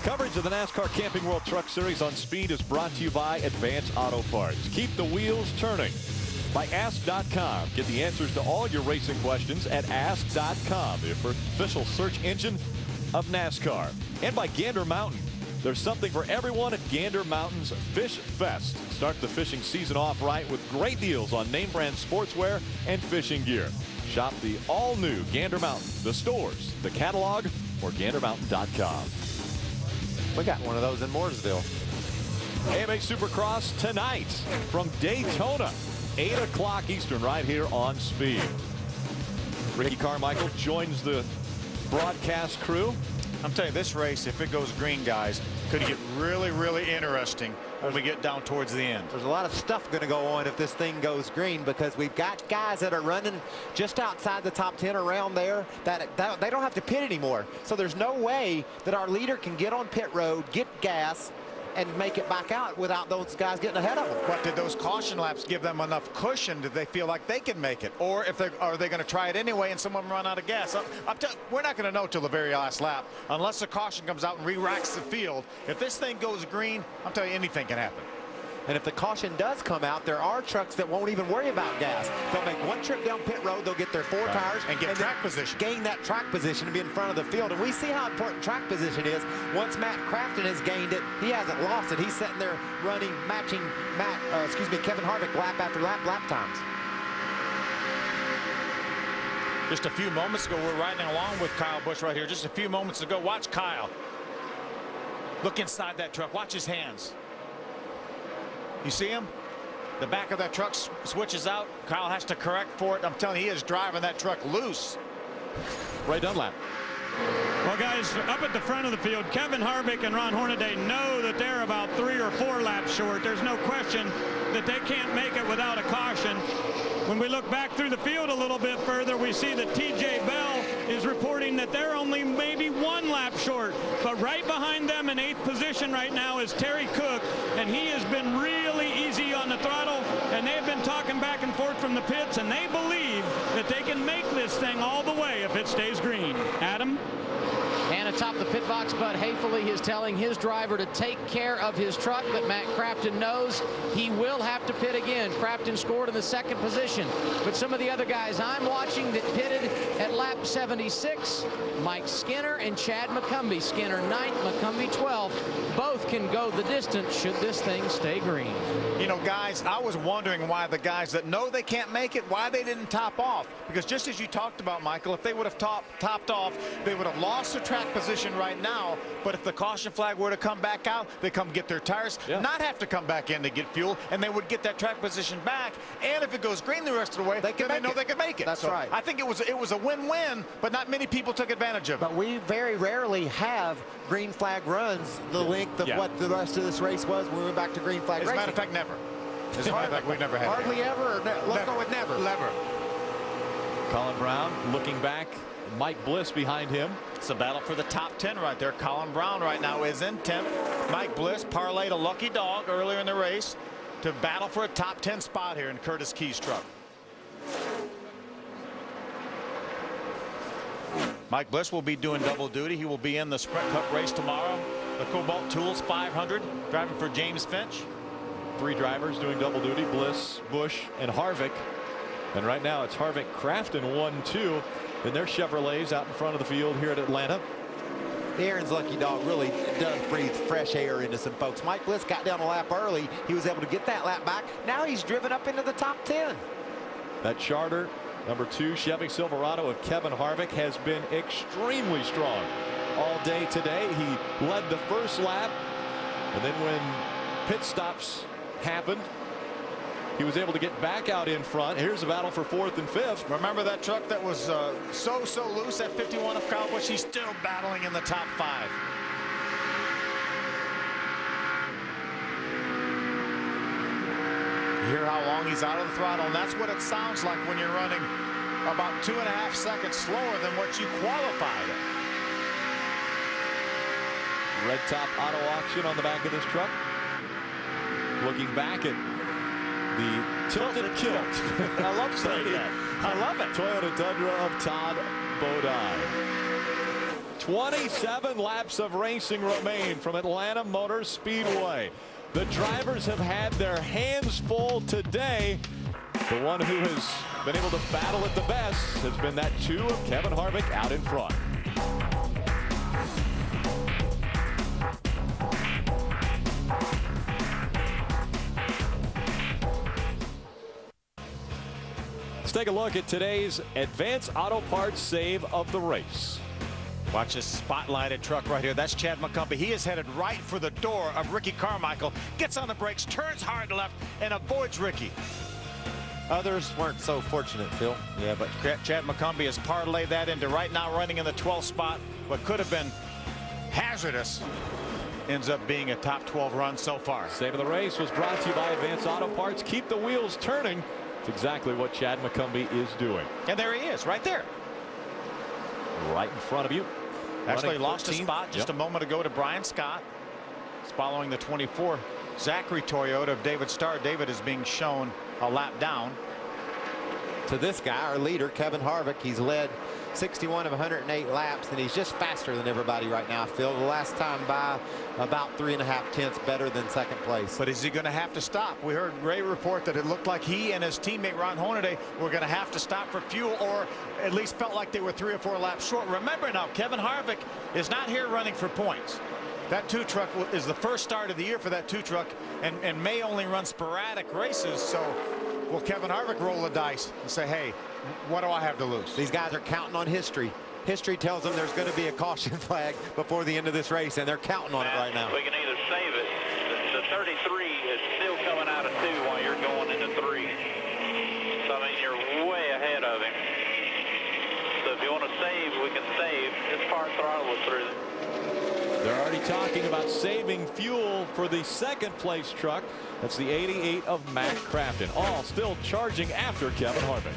Coverage of the NASCAR Camping World Truck Series on Speed is brought to you by Advance Auto Parts. Keep the wheels turning. By Ask.com. Get the answers to all your racing questions at Ask.com, the official search engine of NASCAR. And by Gander Mountain. There's something for everyone at Gander Mountain's Fish Fest. Start the fishing season off right with great deals on name brand sportswear and fishing gear. Shop the all-new Gander Mountain, the stores, the catalog, or GanderMountain.com. We got one of those in Mooresville. AMA Supercross tonight from Daytona, 8 o'clock Eastern, right here on Speed. Ricky Carmichael joins the broadcast crew. I'm telling you, this race, if it goes green, guys, could get really, really interesting when we get down towards the end. There's a lot of stuff going to go on if this thing goes green, because we've got guys that are running just outside the top 10 around there that they don't have to pit anymore. So there's no way that our leader can get on pit road, get gas, and make it back out without those guys getting ahead of them. But did those caution laps give them enough cushion? Did they feel like they can make it? Or are they going to try it anyway and someone run out of gas? We're not going to know till the very last lap unless the caution comes out and re-racks the field. If this thing goes green, I'm telling you, anything can happen. And if the caution does come out, there are trucks that won't even worry about gas. They'll make one trip down pit road, they'll get their four tires and get track position. Gain that track position and be in front of the field. And we see how important track position is. Once Matt Crafton has gained it, he hasn't lost it. He's sitting there running, matching Kevin Harvick lap after lap times. Just a few moments ago, we're riding along with Kyle Busch right here. Just a few moments ago, watch Kyle. Look inside that truck, watch his hands. You see him? The back of that truck switches out. Kyle has to correct for it. I'm telling you, he is driving that truck loose. Ray Dunlap. Well, guys, up at the front of the field, Kevin Harvick and Ron Hornaday know that they're about 3 or 4 laps short. There's no question that they can't make it without a caution. When we look back through the field a little bit further, we see that TJ Bell is reporting that they're only maybe 1 lap short. But right behind them in 8th position right now is Terry Cook, and he has been really easy on the throttle, and they've been talking back and forth from the pits, and they believe that they can make this thing all the way if it stays green. Adam? And atop the pit box, Bud Hayfley is telling his driver to take care of his truck, but Matt Crafton knows he will have to pit again. Crafton scored in the 2nd position, but some of the other guys I'm watching that pitted at lap 76, Mike Skinner and Chad McCumbee. Skinner 9th, McCumbee 12th. Both can go the distance should this thing stay green. You know, guys, I was wondering why the guys that know they can't make it, why they didn't top off. Because just as you talked about, Michael, if they would have topped off, they would have lost their track position right now. But if the caution flag were to come back out, they come get their tires, not have to come back in to get fuel, and they would get that track position back. And if it goes green the rest of the way, they know they can make it. That's right. I think it was a win-win, but not many people took advantage of it. But we very rarely have green flag runs the length of what the rest of this race was when we went back to green flag racing. As a matter of fact, never. As a matter of fact, we've never had it. Hardly ever. Let's go with never. Never. Colin Brown looking back. Mike Bliss behind him. It's a battle for the top 10 right there. Colin Brown right now is in 10th. Mike Bliss parlayed a lucky dog earlier in the race to battle for a top 10 spot here in Curtis Key's truck. Mike Bliss will be doing double duty. He will be in the Sprint Cup race tomorrow. The Cobalt Tools 500, driving for James Finch. 3 drivers doing double duty, Bliss, Busch, and Harvick. And right now it's Harvick, Crafton 1-2 in their Chevrolets out in front of the field here at Atlanta. Aaron's lucky dog really does breathe fresh air into some folks. Mike Bliss got down a lap early. He was able to get that lap back. Now he's driven up into the top 10. That charter, number 2 Chevy Silverado of Kevin Harvick, has been extremely strong all day today. He led the first lap, and then when pit stops happened, he was able to get back out in front. Here's a battle for 4th and 5th. Remember that truck that was so loose at 51 of Kyle Busch? He's still battling in the top 5. You hear how long he's out of the throttle, and that's what it sounds like when you're running about 2.5 seconds slower than what you qualified at. Red Top Auto Auction on the back of this truck. Looking back at the tilted kilt. I love saying that. I love it. Toyota Tundra of Todd Bodine. 27 laps of racing remain from Atlanta Motor Speedway. The drivers have had their hands full today. The one who has been able to battle it the best has been that 2 of Kevin Harvick out in front. Let's take a look at today's Advance Auto Parts save of the race. Watch this spotlighted truck right here. That's Chad McCumbee. He is headed right for the door of Ricky Carmichael. Gets on the brakes, turns hard left, and avoids Ricky. Others weren't so fortunate, Phil. Yeah, but Chad McCumbee has parlayed that into right now running in the 12th spot. What could have been hazardous ends up being a top 12 run so far. Save of the race was brought to you by Advance Auto Parts. Keep the wheels turning. It's exactly what Chad McCumbee is doing. And there he is, right there. Right in front of you. Actually lost a spot just a moment ago to Brian Scott. It's following the 24 Zachary Toyota of David Starr. David is being shown a lap down. To this guy, our leader, Kevin Harvick, he's led 61 of 108 laps, and he's just faster than everybody right now, Phil. The last time by about 3.5 tenths better than second place. But is he going to have to stop? We heard Ray report that it looked like he and his teammate Ron Hornaday were going to have to stop for fuel, or at least felt like they were 3 or 4 laps short. Remember now, Kevin Harvick is not here running for points. That 2 truck is the first start of the year for that 2 truck, and may only run sporadic races. So will Kevin Harvick roll the dice and say, hey, what do I have to lose? These guys are counting on history. History tells them there's going to be a caution flag before the end of this race, and they're counting on it right now. We can either save it. The 33 is still coming out of 2 while you're going into 3. So, I mean, you're way ahead of him. So if you want to save, we can save. Just part throttle through. They're already talking about saving fuel for the second place truck. That's the 88 of Matt Crafton. All still charging after Kevin Harvick.